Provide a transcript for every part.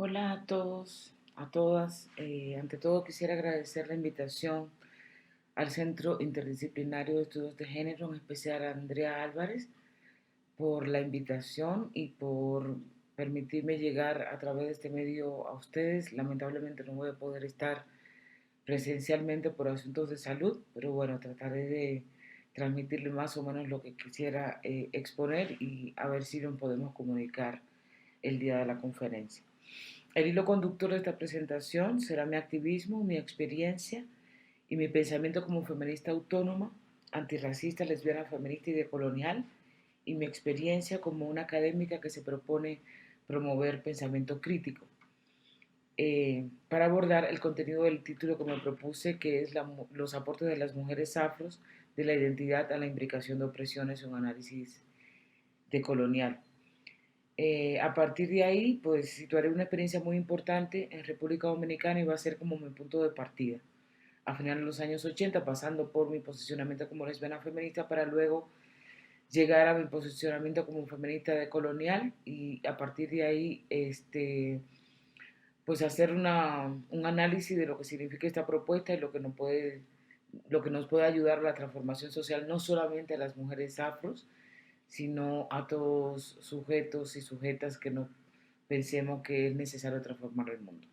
Hola a todos, a todas. Ante todo quisiera agradecer la invitación al Centro Interdisciplinario de Estudios de Género, en especial a Andrea Álvarez, por la invitación y por permitirme llegar a través de este medio a ustedes. Lamentablemente no voy a poder estar presencialmente por asuntos de salud, pero bueno, trataré de transmitirle más o menos lo que quisiera exponer y a ver si nos podemos comunicar el día de la conferencia. El hilo conductor de esta presentación será mi activismo, mi experiencia y mi pensamiento como feminista autónoma, antirracista, lesbiana, feminista y decolonial, y mi experiencia como una académica que se propone promover pensamiento crítico. Para abordar el contenido del título que me propuse, que es los aportes de las mujeres afros de la identidad a la imbricación de opresiones, un análisis decolonial. A partir de ahí, pues situaré una experiencia muy importante en República Dominicana y va a ser como mi punto de partida. A finales de los años 80, pasando por mi posicionamiento como lesbiana feminista para luego llegar a mi posicionamiento como feminista decolonial y a partir de ahí, pues hacer un análisis de lo que significa esta propuesta y lo que nos puede ayudar a la transformación social, no solamente a las mujeres afros, sino a todos sujetos y sujetas que no pensemos que es necesario transformar el mundo.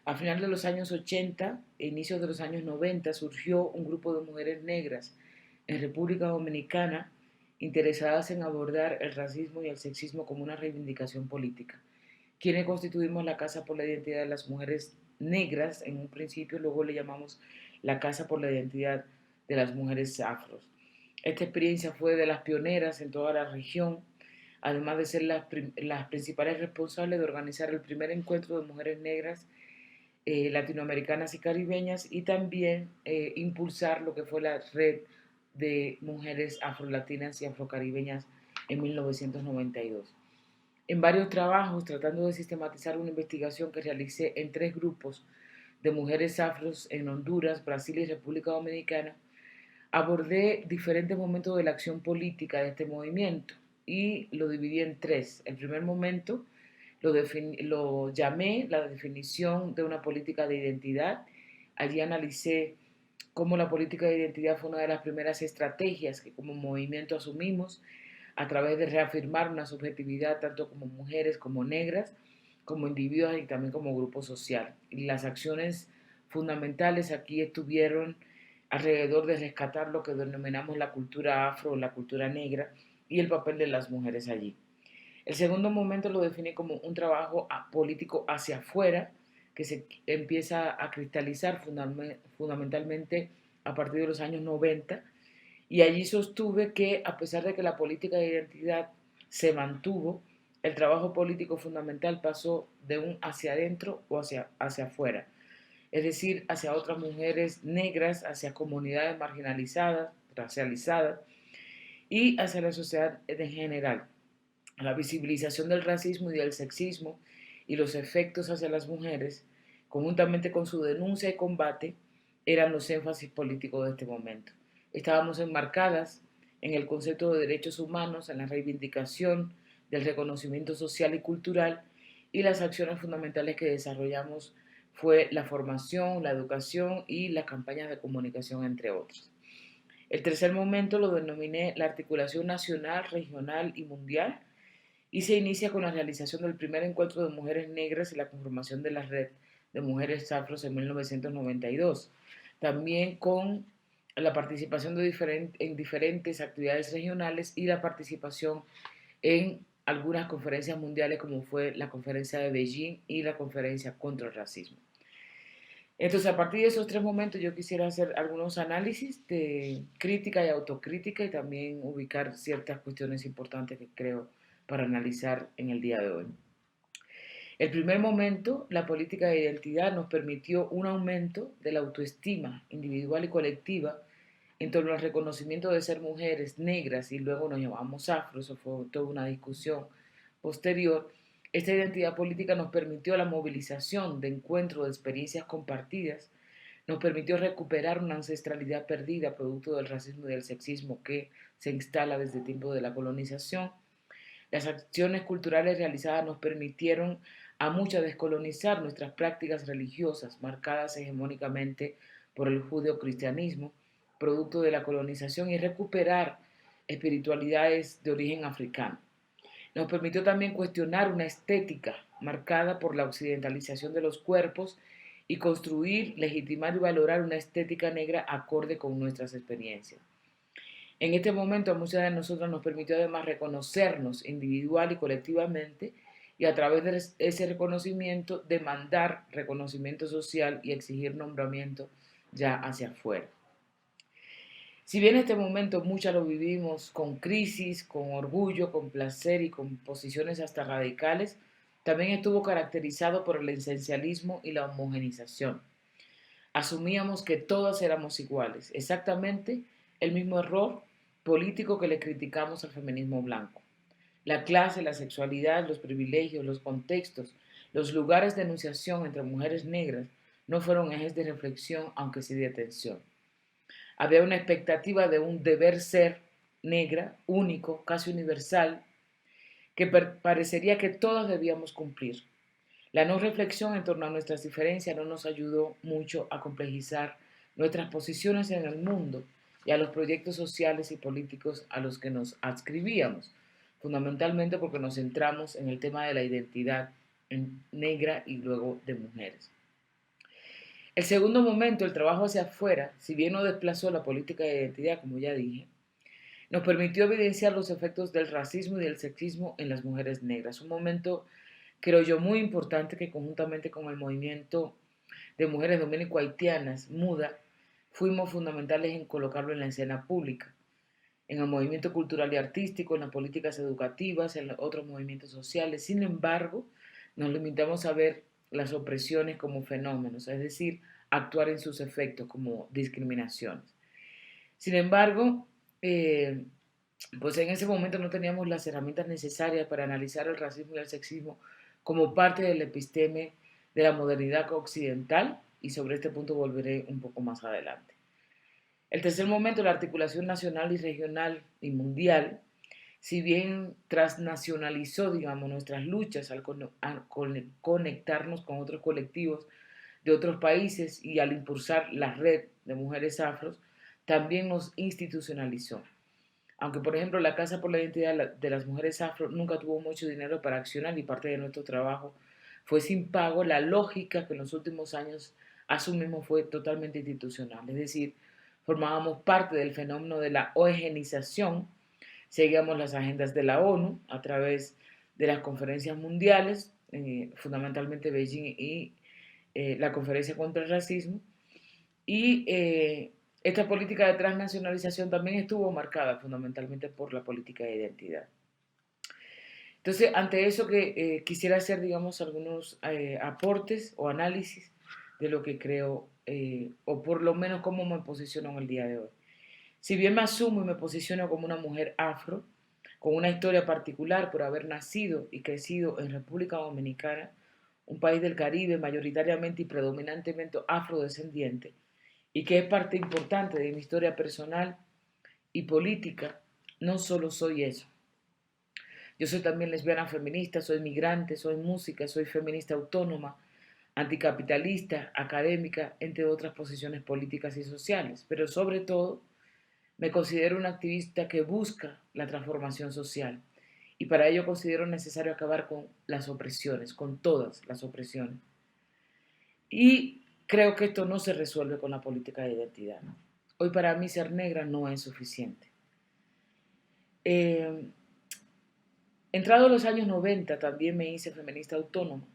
A finales de los años 80 e inicios de los años 90 surgió un grupo de mujeres negras en República Dominicana interesadas en abordar el racismo y el sexismo como una reivindicación política. Quienes constituimos la Casa por la Identidad de las Mujeres Negras en un principio, luego le llamamos la Casa por la Identidad de las Mujeres Afros. Esta experiencia fue de las pioneras en toda la región, además de ser las principales responsables de organizar el primer encuentro de mujeres negras latinoamericanas y caribeñas y también impulsar lo que fue la red de mujeres afrolatinas y afrocaribeñas en 1992. En varios trabajos, tratando de sistematizar una investigación que realicé en 3 grupos de mujeres afros en Honduras, Brasil y República Dominicana, abordé diferentes momentos de la acción política de este movimiento y lo dividí en 3. El primer momento lo llamé la definición de una política de identidad. Allí analicé cómo la política de identidad fue una de las primeras estrategias que como movimiento asumimos a través de reafirmar una subjetividad tanto como mujeres como negras, como individuos y también como grupo social. Y las acciones fundamentales aquí estuvieron alrededor de rescatar lo que denominamos la cultura afro o la cultura negra y el papel de las mujeres allí. El segundo momento lo definí como un trabajo político hacia afuera que se empieza a cristalizar fundamentalmente a partir de los años 90 y allí sostuve que a pesar de que la política de identidad se mantuvo, el trabajo político fundamental pasó de un hacia adentro o hacia afuera, es decir, hacia otras mujeres negras, hacia comunidades marginalizadas, racializadas y hacia la sociedad en general. La visibilización del racismo y del sexismo y los efectos hacia las mujeres, conjuntamente con su denuncia y combate, eran los énfasis políticos de este momento. Estábamos enmarcadas en el concepto de derechos humanos, en la reivindicación del reconocimiento social y cultural, y las acciones fundamentales que desarrollamos fue la formación, la educación y las campañas de comunicación, entre otros. El tercer momento lo denominé la articulación nacional, regional y mundial, y se inicia con la realización del primer encuentro de mujeres negras y la conformación de la red de mujeres afros en 1992. También con la participación en diferentes actividades regionales y la participación en algunas conferencias mundiales como fue la conferencia de Beijing y la conferencia contra el racismo. Entonces, a partir de esos 3 momentos, yo quisiera hacer algunos análisis de crítica y autocrítica y también ubicar ciertas cuestiones importantes que creo para analizar en el día de hoy. El primer momento, la política de identidad nos permitió un aumento de la autoestima individual y colectiva en torno al reconocimiento de ser mujeres negras y luego nos llamamos afro, eso fue toda una discusión posterior. Esta identidad política nos permitió la movilización de encuentros de experiencias compartidas, nos permitió recuperar una ancestralidad perdida producto del racismo y del sexismo que se instala desde el tiempo de la colonización. Las acciones culturales realizadas nos permitieron a muchas descolonizar nuestras prácticas religiosas marcadas hegemónicamente por el judeocristianismo, producto de la colonización, y recuperar espiritualidades de origen africano. Nos permitió también cuestionar una estética marcada por la occidentalización de los cuerpos y construir, legitimar y valorar una estética negra acorde con nuestras experiencias. En este momento a muchas de nosotras nos permitió además reconocernos individual y colectivamente y a través de ese reconocimiento demandar reconocimiento social y exigir nombramiento ya hacia afuera. Si bien en este momento muchas lo vivimos con crisis, con orgullo, con placer y con posiciones hasta radicales, también estuvo caracterizado por el esencialismo y la homogenización. Asumíamos que todas éramos iguales, exactamente el mismo error político que le criticamos al feminismo blanco. La clase, la sexualidad, los privilegios, los contextos, los lugares de enunciación entre mujeres negras no fueron ejes de reflexión, aunque sí de atención. Había una expectativa de un deber ser negra, único, casi universal, que parecería que todos debíamos cumplir. La no reflexión en torno a nuestras diferencias no nos ayudó mucho a complejizar nuestras posiciones en el mundo y a los proyectos sociales y políticos a los que nos adscribíamos, fundamentalmente porque nos centramos en el tema de la identidad negra y luego de mujeres. El segundo momento, el trabajo hacia afuera, si bien no desplazó la política de identidad, como ya dije, nos permitió evidenciar los efectos del racismo y del sexismo en las mujeres negras. Un momento, creo yo, muy importante que conjuntamente con el movimiento de mujeres dominico-haitianas, MUDA, fuimos fundamentales en colocarlo en la escena pública, en el movimiento cultural y artístico, en las políticas educativas, en otros movimientos sociales. Sin embargo, nos limitamos a ver las opresiones como fenómenos, es decir, actuar en sus efectos como discriminaciones. Sin embargo, pues en ese momento no teníamos las herramientas necesarias para analizar el racismo y el sexismo como parte del episteme de la modernidad occidental, y sobre este punto volveré un poco más adelante. El tercer momento, la articulación nacional y regional y mundial, si bien transnacionalizó, digamos, nuestras luchas al conectarnos con otros colectivos de otros países y al impulsar la red de mujeres afros, también nos institucionalizó. Aunque, por ejemplo, la Casa por la Identidad de las Mujeres Afro nunca tuvo mucho dinero para accionar y parte de nuestro trabajo fue sin pago, la lógica que en los últimos años asumimos fue totalmente institucional. Es decir, formábamos parte del fenómeno de la homogeneización, seguíamos las agendas de la ONU a través de las conferencias mundiales, fundamentalmente Beijing y la Conferencia contra el Racismo, y esta política de transnacionalización también estuvo marcada fundamentalmente por la política de identidad. Entonces, ante eso que quisiera hacer, digamos, algunos aportes o análisis de lo que creo, o por lo menos cómo me posiciono en el día de hoy. Si bien me asumo y me posiciono como una mujer afro, con una historia particular por haber nacido y crecido en República Dominicana, un país del Caribe mayoritariamente y predominantemente afrodescendiente, y que es parte importante de mi historia personal y política, no solo soy eso. Yo soy también lesbiana feminista, soy migrante, soy música, soy feminista autónoma, anticapitalista, académica, entre otras posiciones políticas y sociales, pero sobre todo me considero una activista que busca la transformación social y para ello considero necesario acabar con las opresiones, con todas las opresiones. Y creo que esto no se resuelve con la política de identidad. Hoy para mí ser negra no es suficiente. Entrado los años 90 también me hice feminista autónoma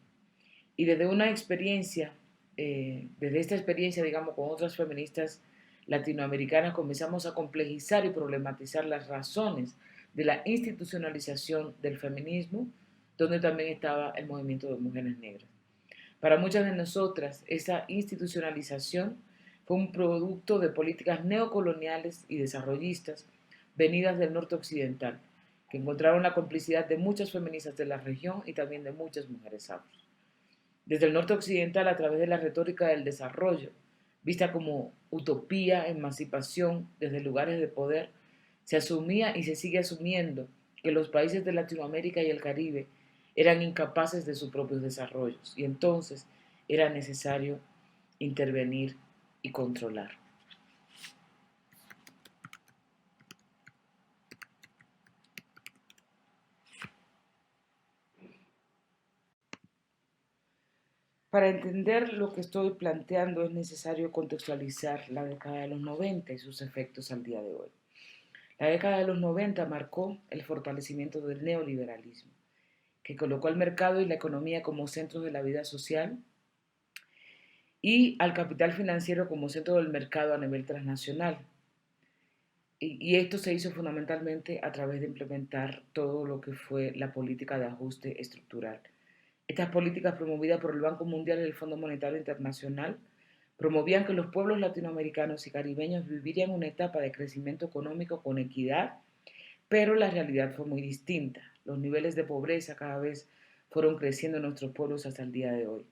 y desde una experiencia, desde esta experiencia, digamos, con otras feministas latinoamericanas, comenzamos a complejizar y problematizar las razones de la institucionalización del feminismo, donde también estaba el movimiento de mujeres negras. Para muchas de nosotras, esa institucionalización fue un producto de políticas neocoloniales y desarrollistas venidas del norte occidental, que encontraron la complicidad de muchas feministas de la región y también de muchas mujeres afros. Desde el norte occidental, a través de la retórica del desarrollo, vista como utopía, emancipación, desde lugares de poder, se asumía y se sigue asumiendo que los países de Latinoamérica y el Caribe eran incapaces de sus propios desarrollos y entonces era necesario intervenir y controlar. Para entender lo que estoy planteando es necesario contextualizar la década de los 90 y sus efectos al día de hoy. La década de los 90 marcó el fortalecimiento del neoliberalismo, que colocó al mercado y la economía como centros de la vida social y al capital financiero como centro del mercado a nivel transnacional. Y esto se hizo fundamentalmente a través de implementar todo lo que fue la política de ajuste estructural. Estas políticas promovidas por el Banco Mundial y el Fondo Monetario Internacional promovían que los pueblos latinoamericanos y caribeños vivirían una etapa de crecimiento económico con equidad, pero la realidad fue muy distinta. Los niveles de pobreza cada vez fueron creciendo en nuestros pueblos hasta el día de hoy.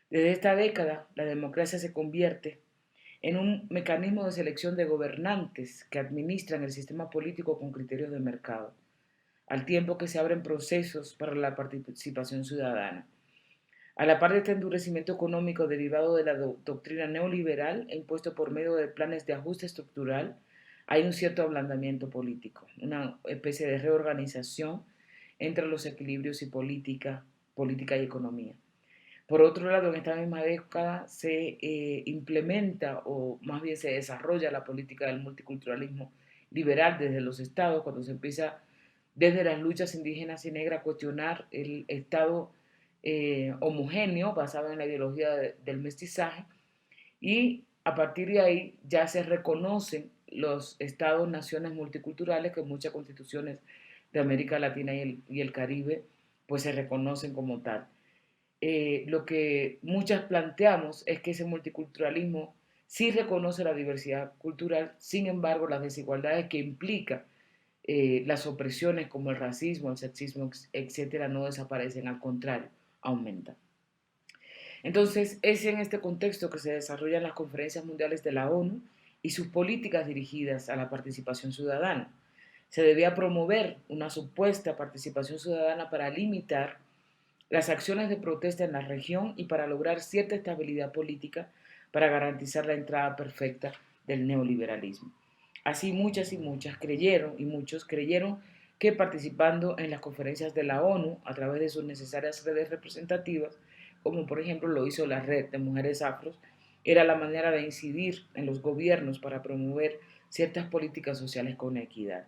Desde esta década, la democracia se convierte en un mecanismo de selección de gobernantes que administran el sistema político con criterios de mercado, al tiempo que se abren procesos para la participación ciudadana. A la par de este endurecimiento económico derivado de la doctrina neoliberal e impuesto por medio de planes de ajuste estructural, hay un cierto ablandamiento político, una especie de reorganización entre los equilibrios y política y economía. Por otro lado, en esta misma década se implementa o más bien se desarrolla la política del multiculturalismo liberal desde los estados, cuando se empieza desde las luchas indígenas y negras a cuestionar el estado homogéneo basado en la ideología del mestizaje y a partir de ahí ya se reconocen los estados, naciones multiculturales que muchas constituciones de América Latina y el Caribe pues se reconocen como tal. Lo que muchas planteamos es que ese multiculturalismo sí reconoce la diversidad cultural, sin embargo las desigualdades que implica las opresiones como el racismo, el sexismo, etcétera, no desaparecen, al contrario, aumentan. Entonces, es en este contexto que se desarrollan las conferencias mundiales de la ONU y sus políticas dirigidas a la participación ciudadana. Se debía promover una supuesta participación ciudadana para limitar las acciones de protesta en la región y para lograr cierta estabilidad política para garantizar la entrada perfecta del neoliberalismo. Así muchas y muchas creyeron y muchos creyeron que participando en las conferencias de la ONU a través de sus necesarias redes representativas, como por ejemplo lo hizo la Red de Mujeres Afros, era la manera de incidir en los gobiernos para promover ciertas políticas sociales con equidad.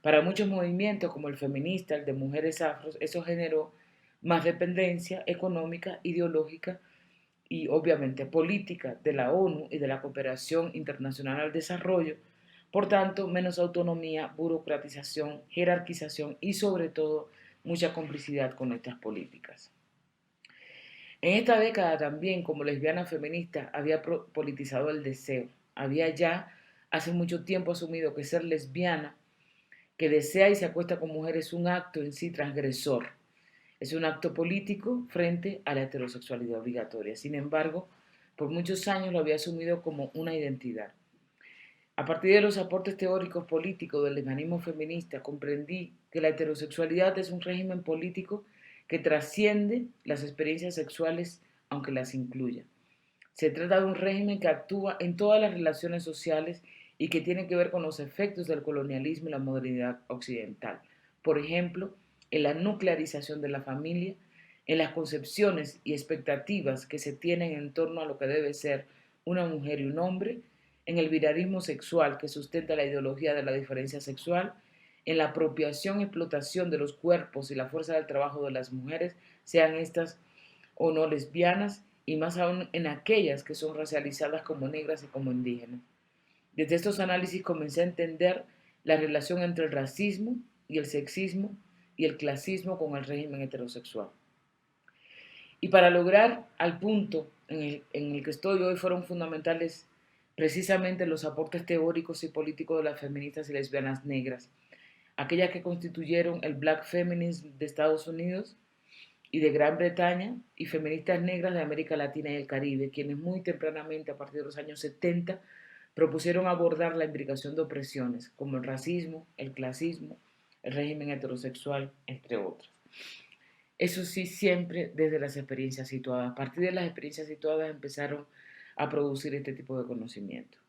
Para muchos movimientos como el feminista, el de Mujeres Afros, eso generó más dependencia económica, ideológica y obviamente política de la ONU y de la cooperación internacional al desarrollo, por tanto, menos autonomía, burocratización, jerarquización y sobre todo mucha complicidad con estas políticas. En esta década también, como lesbiana feminista, había politizado el deseo. Había ya hace mucho tiempo asumido que ser lesbiana, que desea y se acuesta con mujeres, es un acto en sí transgresor. Es un acto político frente a la heterosexualidad obligatoria. Sin embargo, por muchos años lo había asumido como una identidad. A partir de los aportes teóricos políticos del lesbianismo feminista, comprendí que la heterosexualidad es un régimen político que trasciende las experiencias sexuales, aunque las incluya. Se trata de un régimen que actúa en todas las relaciones sociales y que tiene que ver con los efectos del colonialismo y la modernidad occidental. Por ejemplo, en la nuclearización de la familia, en las concepciones y expectativas que se tienen en torno a lo que debe ser una mujer y un hombre, en el binarismo sexual que sustenta la ideología de la diferencia sexual, en la apropiación y explotación de los cuerpos y la fuerza del trabajo de las mujeres, sean estas o no lesbianas, y más aún en aquellas que son racializadas como negras y como indígenas. Desde estos análisis comencé a entender la relación entre el racismo y el sexismo y el clasismo con el régimen heterosexual. Y para lograr al punto en el que estoy hoy fueron fundamentales precisamente los aportes teóricos y políticos de las feministas y lesbianas negras, aquellas que constituyeron el Black Feminism de Estados Unidos y de Gran Bretaña y feministas negras de América Latina y el Caribe, quienes muy tempranamente, a partir de los años 70, propusieron abordar la imbricación de opresiones como el racismo, el clasismo, el régimen heterosexual, entre otras. Eso sí, siempre desde las experiencias situadas. A partir de las experiencias situadas empezaron a producir este tipo de conocimiento.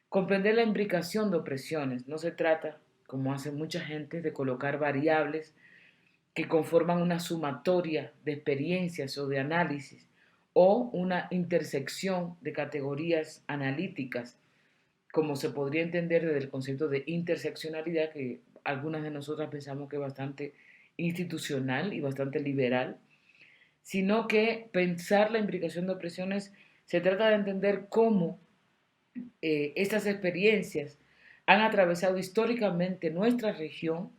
Comprender la imbricación de opresiones. No se trata, como hace mucha gente, de colocar variables que conforman una sumatoria de experiencias o de análisis o una intersección de categorías analíticas, como se podría entender desde el concepto de interseccionalidad, que algunas de nosotras pensamos que es bastante institucional y bastante liberal, sino que pensar la imbricación de opresiones se trata de entender cómo estas experiencias han atravesado históricamente nuestra región,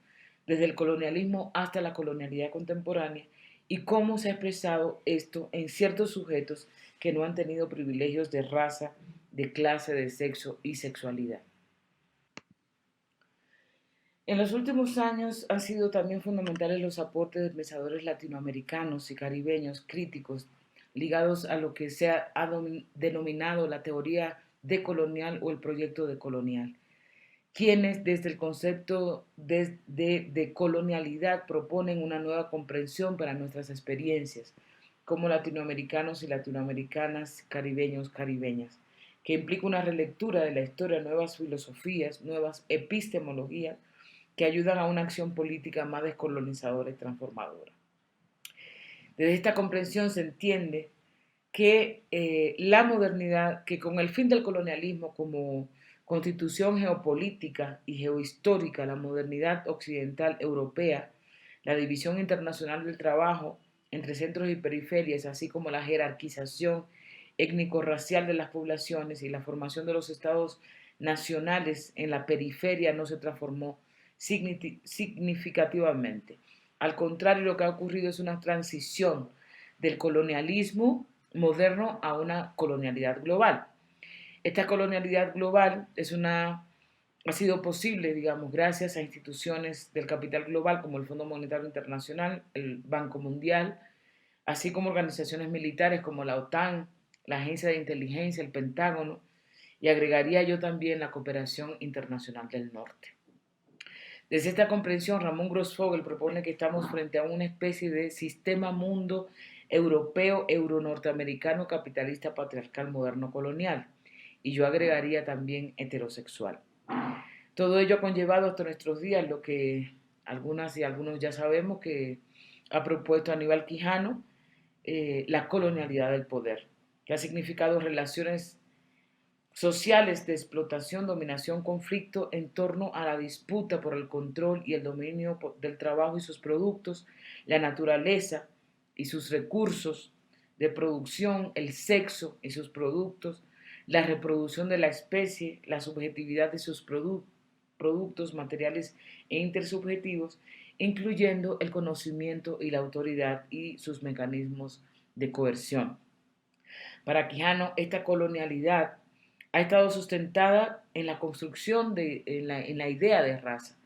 desde el colonialismo hasta la colonialidad contemporánea, y cómo se ha expresado esto en ciertos sujetos que no han tenido privilegios de raza, de clase, de sexo y sexualidad. En los últimos años han sido también fundamentales los aportes de pensadores latinoamericanos y caribeños críticos ligados a lo que se ha denominado la teoría decolonial o el proyecto decolonial, quienes desde el concepto de colonialidad proponen una nueva comprensión para nuestras experiencias como latinoamericanos y latinoamericanas, caribeños, caribeñas, que implica una relectura de la historia, nuevas filosofías, nuevas epistemologías que ayudan a una acción política más descolonizadora y transformadora. Desde esta comprensión se entiende que la modernidad, que con el fin del colonialismo como constitución geopolítica y geohistórica, la modernidad occidental europea, la división internacional del trabajo entre centros y periferias, así como la jerarquización étnico-racial de las poblaciones y la formación de los estados nacionales en la periferia no se transformó significativamente. Al contrario, lo que ha ocurrido es una transición del colonialismo moderno a una colonialidad global. Esta colonialidad global ha sido posible, digamos, gracias a instituciones del capital global como el Fondo Monetario Internacional, el Banco Mundial, así como organizaciones militares como la OTAN, la Agencia de Inteligencia, el Pentágono, y agregaría yo también la cooperación internacional del norte. Desde esta comprensión, Ramón Grossfogel propone que estamos frente a una especie de sistema mundo europeo, euronorteamericano, capitalista, patriarcal, moderno, colonial. Y yo agregaría también heterosexual. Todo ello ha conllevado hasta nuestros días lo que algunas y algunos ya sabemos que ha propuesto Aníbal Quijano, la colonialidad del poder, que ha significado relaciones sociales de explotación, dominación, conflicto en torno a la disputa por el control y el dominio del trabajo y sus productos, la naturaleza y sus recursos de producción, el sexo y sus productos, la reproducción de la especie, la subjetividad de sus productos materiales e intersubjetivos, incluyendo el conocimiento y la autoridad y sus mecanismos de coerción. Para Quijano, esta colonialidad ha estado sustentada en la construcción, en la idea de raza.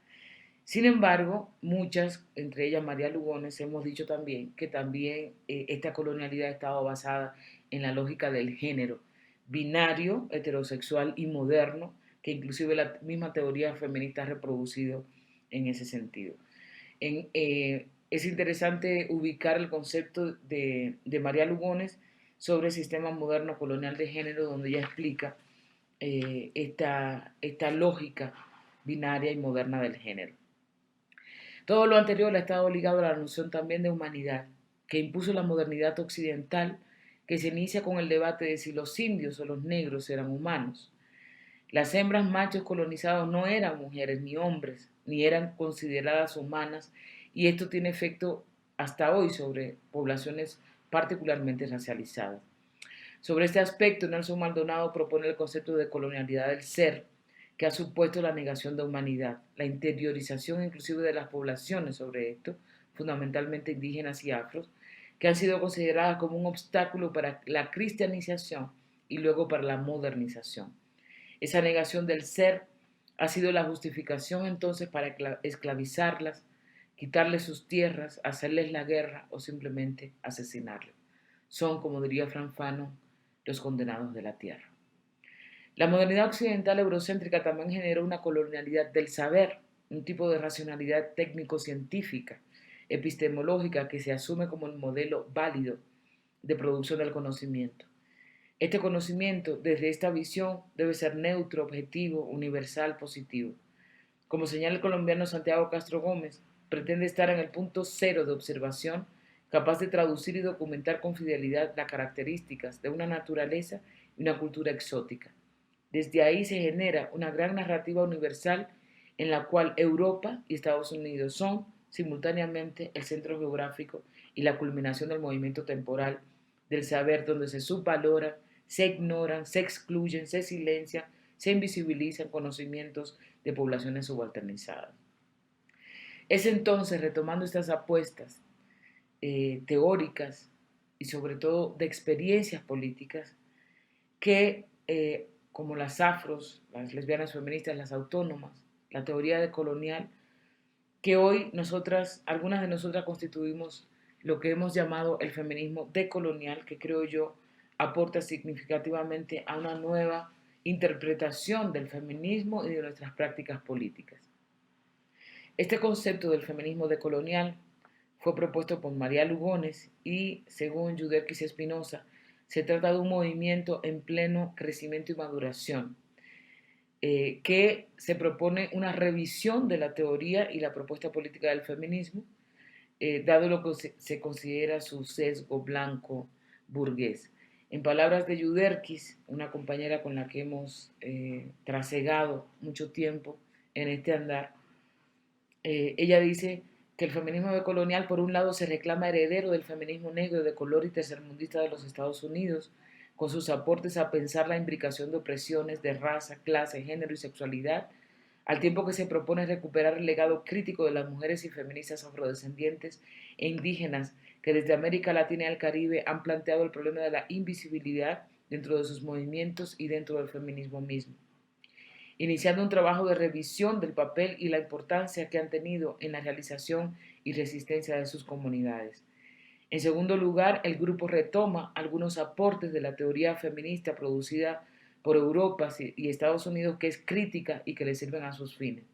Sin embargo, muchas, entre ellas María Lugones, hemos dicho también que también esta colonialidad ha estado basada en la lógica del género, binario, heterosexual y moderno, que inclusive la misma teoría feminista ha reproducido en ese sentido. Es interesante ubicar el concepto de María Lugones sobre el sistema moderno colonial de género, donde ella explica esta lógica binaria y moderna del género. Todo lo anterior ha estado ligado a la noción también de humanidad, que impuso la modernidad occidental, que se inicia con el debate de si los indios o los negros eran humanos. Las hembras machos colonizados no eran mujeres ni hombres, ni eran consideradas humanas, y esto tiene efecto hasta hoy sobre poblaciones particularmente racializadas. Sobre este aspecto, Nelson Maldonado propone el concepto de colonialidad del ser, que ha supuesto la negación de humanidad, la interiorización inclusive de las poblaciones sobre esto, fundamentalmente indígenas y afros, que han sido consideradas como un obstáculo para la cristianización y luego para la modernización. Esa negación del ser ha sido la justificación entonces para esclavizarlas, quitarles sus tierras, hacerles la guerra o simplemente asesinarlas. Son, como diría Frank Fanon, los condenados de la tierra. La modernidad occidental eurocéntrica también generó una colonialidad del saber, un tipo de racionalidad técnico-científica, epistemológica que se asume como el modelo válido de producción del conocimiento. Este conocimiento, desde esta visión, debe ser neutro, objetivo, universal, positivo. Como señala el colombiano Santiago Castro Gómez, pretende estar en el punto cero de observación, capaz de traducir y documentar con fidelidad las características de una naturaleza y una cultura exótica. Desde ahí se genera una gran narrativa universal en la cual Europa y Estados Unidos son simultáneamente el centro geográfico y la culminación del movimiento temporal del saber, donde se subvalora, se ignoran, se excluyen, se silencian, se invisibilizan conocimientos de poblaciones subalternizadas. Es entonces, retomando estas apuestas teóricas y sobre todo de experiencias políticas, que como las afros, las lesbianas feministas, las autónomas, la teoría decolonial, que hoy nosotras, algunas de nosotras constituimos lo que hemos llamado el feminismo decolonial, que creo yo aporta significativamente a una nueva interpretación del feminismo y de nuestras prácticas políticas. Este concepto del feminismo decolonial fue propuesto por María Lugones y, según Yuderquis Espinosa, se trata de un movimiento en pleno crecimiento y maduración, que se propone una revisión de la teoría y la propuesta política del feminismo, dado lo que se considera su sesgo blanco burgués. En palabras de Yuderquis, una compañera con la que hemos trasegado mucho tiempo en este andar, ella dice que el feminismo decolonial, por un lado, se reclama heredero del feminismo negro de color y tercermundista de los Estados Unidos, con sus aportes a pensar la imbricación de opresiones de raza, clase, género y sexualidad, al tiempo que se propone recuperar el legado crítico de las mujeres y feministas afrodescendientes e indígenas que desde América Latina y el Caribe han planteado el problema de la invisibilidad dentro de sus movimientos y dentro del feminismo mismo, iniciando un trabajo de revisión del papel y la importancia que han tenido en la realización y resistencia de sus comunidades. En segundo lugar, el grupo retoma algunos aportes de la teoría feminista producida por Europa y Estados Unidos, que es crítica y que le sirven a sus fines.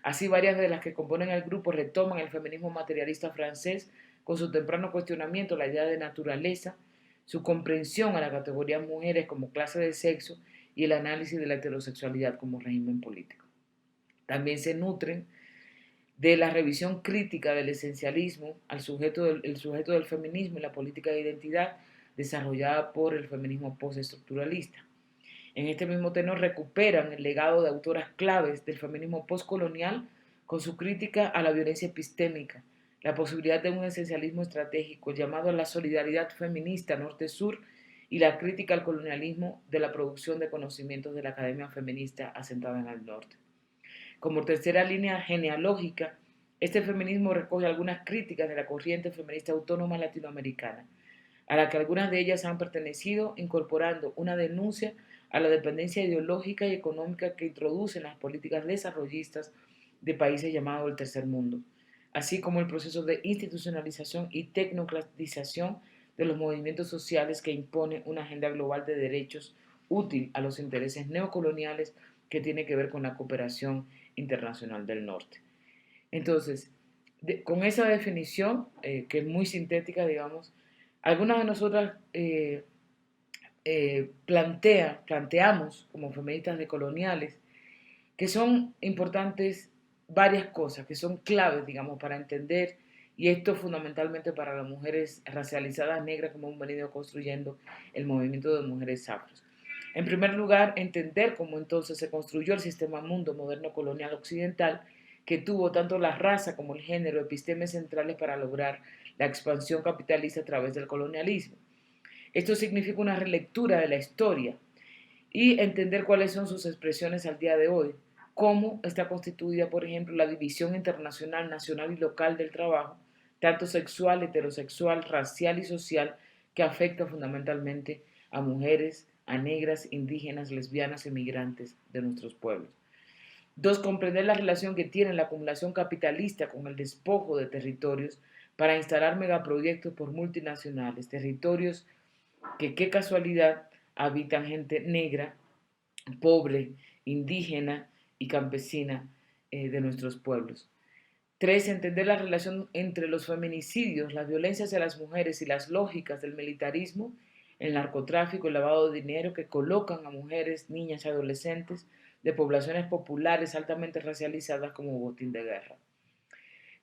Así, varias de las que componen el grupo retoman el feminismo materialista francés con su temprano cuestionamiento a la idea de naturaleza, su comprensión a la categoría mujeres como clase de sexo y el análisis de la heterosexualidad como régimen político. También se nutren de la revisión crítica del esencialismo al sujeto del feminismo y la política de identidad desarrollada por el feminismo postestructuralista. En este mismo tenor recuperan el legado de autoras claves del feminismo postcolonial con su crítica a la violencia epistémica, la posibilidad de un esencialismo estratégico, el llamado a la solidaridad feminista norte-sur y la crítica al colonialismo de la producción de conocimientos de la academia feminista asentada en el norte. Como tercera línea genealógica, este feminismo recoge algunas críticas de la corriente feminista autónoma latinoamericana, a la que algunas de ellas han pertenecido, incorporando una denuncia a la dependencia ideológica y económica que introducen las políticas desarrollistas de países llamados el tercer mundo, así como el proceso de institucionalización y tecnocratización de los movimientos sociales que impone una agenda global de derechos útil a los intereses neocoloniales que tiene que ver con la cooperación internacional del norte. Entonces, con esa definición, que es muy sintética, digamos, algunas de nosotras planteamos como feministas decoloniales que son importantes varias cosas, que son claves, digamos, para entender, y esto fundamentalmente para las mujeres racializadas negras como hemos venido construyendo el movimiento de mujeres afros. En primer lugar, entender cómo entonces se construyó el sistema mundo moderno colonial occidental, que tuvo tanto la raza como el género epistemes centrales para lograr la expansión capitalista a través del colonialismo. Esto significa una relectura de la historia y entender cuáles son sus expresiones al día de hoy, cómo está constituida, por ejemplo, la división internacional, nacional y local del trabajo, tanto sexual, heterosexual, racial y social, que afecta fundamentalmente a mujeres, a negras, indígenas, lesbianas y migrantes de nuestros pueblos. Dos, comprender la relación que tiene la acumulación capitalista con el despojo de territorios para instalar megaproyectos por multinacionales, territorios que, qué casualidad, habitan gente negra, pobre, indígena y campesina de nuestros pueblos. 3, entender la relación entre los feminicidios, la violencia hacia las mujeres y las lógicas del militarismo, el narcotráfico, el lavado de dinero que colocan a mujeres, niñas y adolescentes de poblaciones populares altamente racializadas como botín de guerra.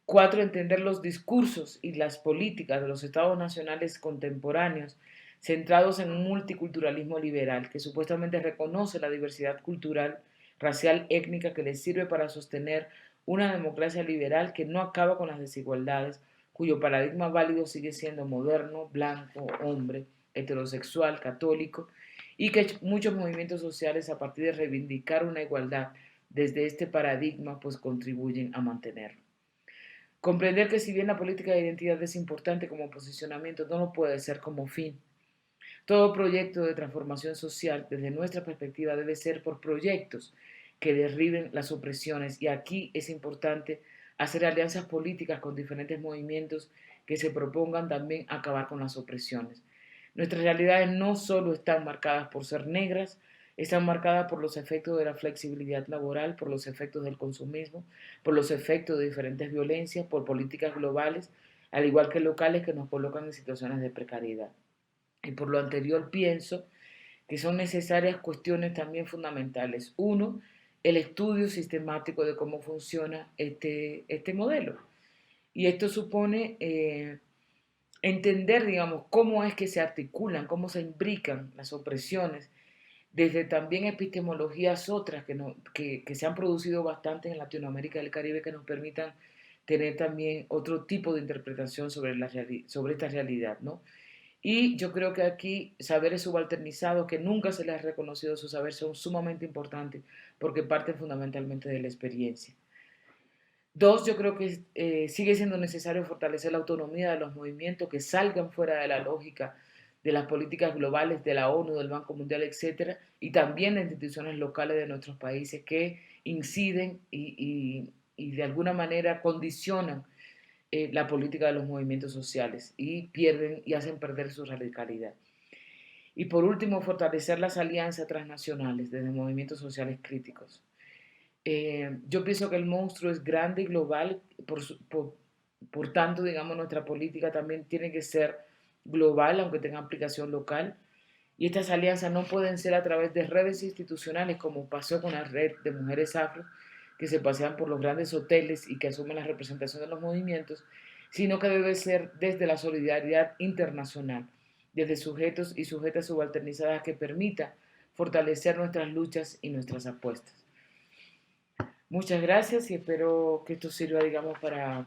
4, entender los discursos y las políticas de los estados nacionales contemporáneos centrados en un multiculturalismo liberal que supuestamente reconoce la diversidad cultural, racial, étnica que les sirve para sostener una democracia liberal que no acaba con las desigualdades, cuyo paradigma válido sigue siendo moderno, blanco, hombre, heterosexual, católico, y que muchos movimientos sociales a partir de reivindicar una igualdad desde este paradigma pues contribuyen a mantenerlo. Comprender que si bien la política de identidad es importante como posicionamiento, no lo puede ser como fin. Todo proyecto de transformación social, desde nuestra perspectiva, debe ser por proyectos que derriben las opresiones. Y aquí es importante hacer alianzas políticas con diferentes movimientos que se propongan también acabar con las opresiones. Nuestras realidades no solo están marcadas por ser negras, están marcadas por los efectos de la flexibilidad laboral, por los efectos del consumismo, por los efectos de diferentes violencias, por políticas globales, al igual que locales que nos colocan en situaciones de precariedad. Y por lo anterior pienso que son necesarias cuestiones también fundamentales. Uno, el estudio sistemático de cómo funciona este modelo. Y esto supone entender, digamos, cómo es que se articulan, cómo se imbrican las opresiones, desde también epistemologías otras que se han producido bastante en Latinoamérica y el Caribe que nos permitan tener también otro tipo de interpretación sobre esta realidad, ¿no? Y yo creo que aquí saberes subalternizados que nunca se les ha reconocido su saber son sumamente importantes porque parten fundamentalmente de la experiencia. 2, yo creo que sigue siendo necesario fortalecer la autonomía de los movimientos que salgan fuera de la lógica de las políticas globales de la ONU, del Banco Mundial, etcétera, y también de instituciones locales de nuestros países que inciden y de alguna manera condicionan la política de los movimientos sociales y pierden y hacen perder su radicalidad. Y por último, fortalecer las alianzas transnacionales desde movimientos sociales críticos. Yo pienso que el monstruo es grande y global, por tanto, digamos, nuestra política también tiene que ser global, aunque tenga aplicación local. Y estas alianzas no pueden ser a través de redes institucionales, como pasó con la red de mujeres afro, que se pasean por los grandes hoteles y que asumen la representación de los movimientos, sino que debe ser desde la solidaridad internacional, desde sujetos y sujetas subalternizadas que permita fortalecer nuestras luchas y nuestras apuestas. Muchas gracias y espero que esto sirva, digamos, para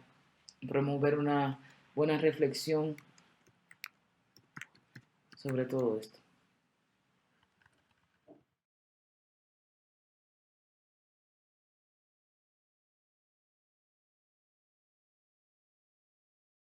promover una buena reflexión sobre todo esto.